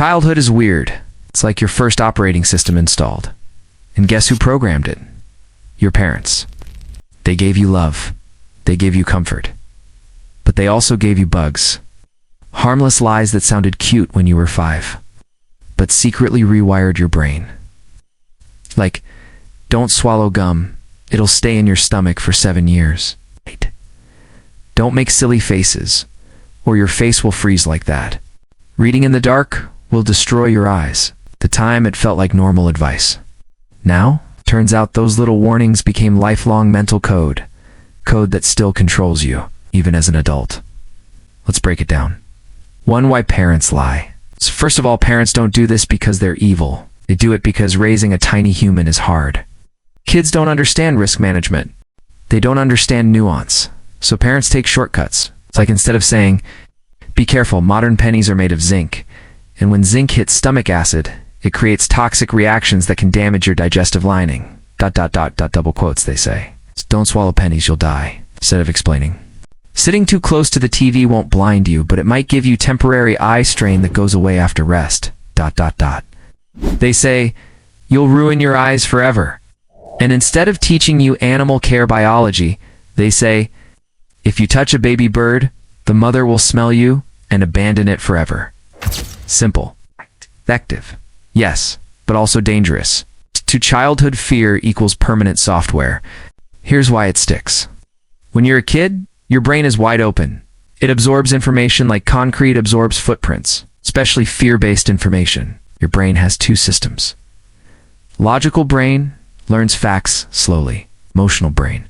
Childhood is weird. It's like your first operating system installed. And guess who programmed it? Your parents. They gave you love. They gave you comfort. But they also gave you bugs. Harmless lies that sounded cute when you were 5, but secretly rewired your brain. Like, don't swallow gum. It'll stay in your stomach for 7 years. Don't make silly faces, or your face will freeze like that. Reading in the dark will destroy your eyes. At the time, it felt like normal advice. Now, turns out those little warnings became lifelong mental code. Code that still controls you, even as an adult. Let's break it down. 1. Why parents lie. So first of all, parents don't do this because they're evil. They do it because raising a tiny human is hard. Kids don't understand risk management. They don't understand nuance. So parents take shortcuts. It's like instead of saying, be careful, modern pennies are made of zinc. And when zinc hits stomach acid, it creates toxic reactions that can damage your digestive lining. ... double quotes, they say. Don't swallow pennies, you'll die. Instead of explaining. Sitting too close to the TV won't blind you, but it might give you temporary eye strain that goes away after rest. ... They say, you'll ruin your eyes forever. And instead of teaching you animal care biology, they say, if you touch a baby bird, the mother will smell you and abandon it forever. Simple. Effective. Yes, but also dangerous. To childhood, fear equals permanent software. Here's why it sticks. When you're a kid, your brain is wide open. It absorbs information like concrete absorbs footprints, especially fear-based information. Your brain has 2 systems. Logical brain learns facts slowly. Emotional brain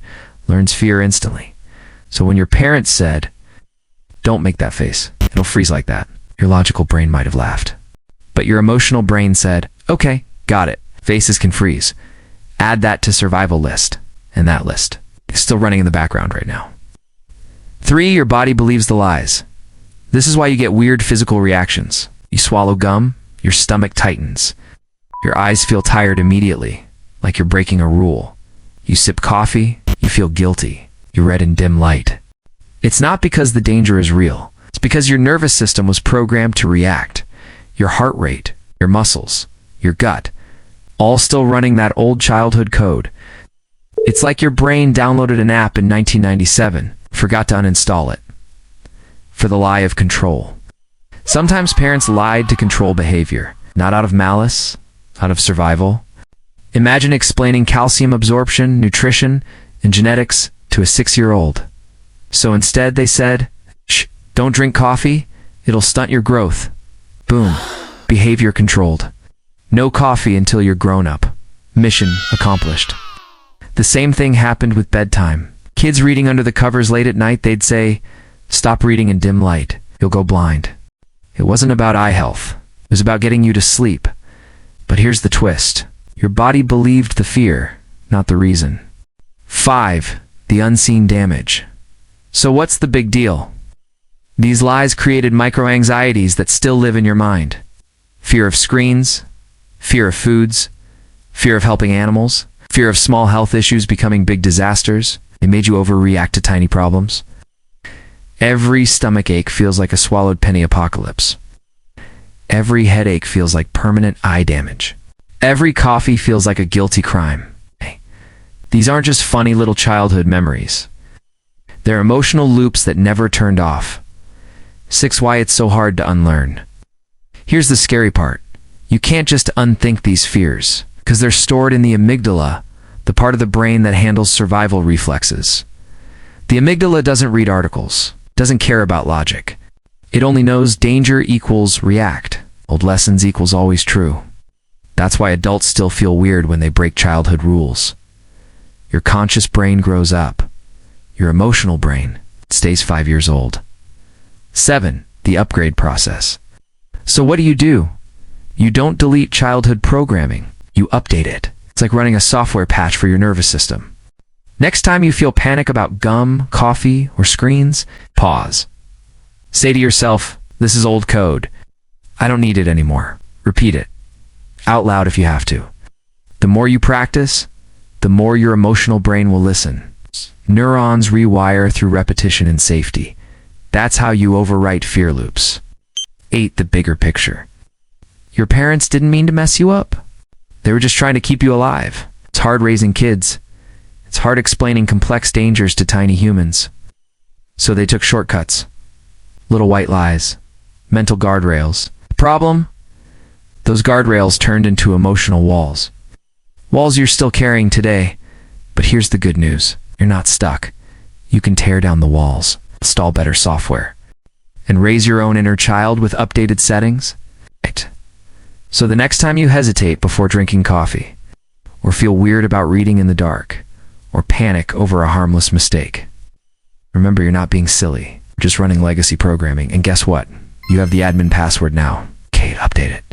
learns fear instantly. So when your parents said, don't make that face, it'll freeze like that, your logical brain might have laughed. But your emotional brain said, okay, got it. Faces can freeze. Add that to survival list. And that list is still running in the background right now. 3. Your body believes the lies. This is why you get weird physical reactions. You swallow gum, your stomach tightens. Your eyes feel tired immediately, like you're breaking a rule. You sip coffee, you feel guilty. You read in dim light. It's not because the danger is real. It's because your nervous system was programmed to react. Your heart rate, your muscles, your gut, all still running that old childhood code. It's like your brain downloaded an app in 1997, forgot to uninstall it. For the lie of control. Sometimes parents lied to control behavior, not out of malice, out of survival. Imagine explaining calcium absorption, nutrition, and genetics to a 6-year-old. So instead they said, shh, don't drink coffee, it'll stunt your growth. Boom, behavior controlled. No coffee until you're grown up. Mission accomplished. The same thing happened with bedtime. Kids reading under the covers late at night, they'd say, stop reading in dim light, you'll go blind. It wasn't about eye health. It was about getting you to sleep. But here's the twist. Your body believed the fear, not the reason. 5. The unseen damage. So what's the big deal? These lies created micro-anxieties that still live in your mind. Fear of screens, fear of foods, fear of helping animals, fear of small health issues becoming big disasters. It made you overreact to tiny problems. Every stomach ache feels like a swallowed penny apocalypse. Every headache feels like permanent eye damage. Every coffee feels like a guilty crime. These aren't just funny little childhood memories. They're emotional loops that never turned off. 6. Why it's so hard to unlearn. Here's the scary part. You can't just unthink these fears, because they're stored in the amygdala, the part of the brain that handles survival reflexes. The amygdala doesn't read articles, doesn't care about logic. It only knows danger equals react. Old lessons equals always true. That's why adults still feel weird when they break childhood rules. Your conscious brain grows up. Your emotional brain stays 5 years old. 7. The upgrade process. So what do? You don't delete childhood programming. You update it. It's like running a software patch for your nervous system. Next time you feel panic about gum, coffee, or screens, pause. Say to yourself, this is old code. I don't need it anymore. Repeat it. Out loud if you have to. The more you practice, the more your emotional brain will listen. Neurons rewire through repetition and safety. That's how you overwrite fear loops. 8. The bigger picture. Your parents didn't mean to mess you up. They were just trying to keep you alive. It's hard raising kids. It's hard explaining complex dangers to tiny humans. So they took shortcuts. Little white lies. Mental guardrails. Problem? Those guardrails turned into emotional walls. Walls you're still carrying today. But here's the good news. You're not stuck. You can tear down the walls, install better software, and raise your own inner child with updated settings. Right. So the next time you hesitate before drinking coffee, or feel weird about reading in the dark, or panic over a harmless mistake, remember you're not being silly. You're just running legacy programming. And guess what? You have the admin password now. Kate, update it.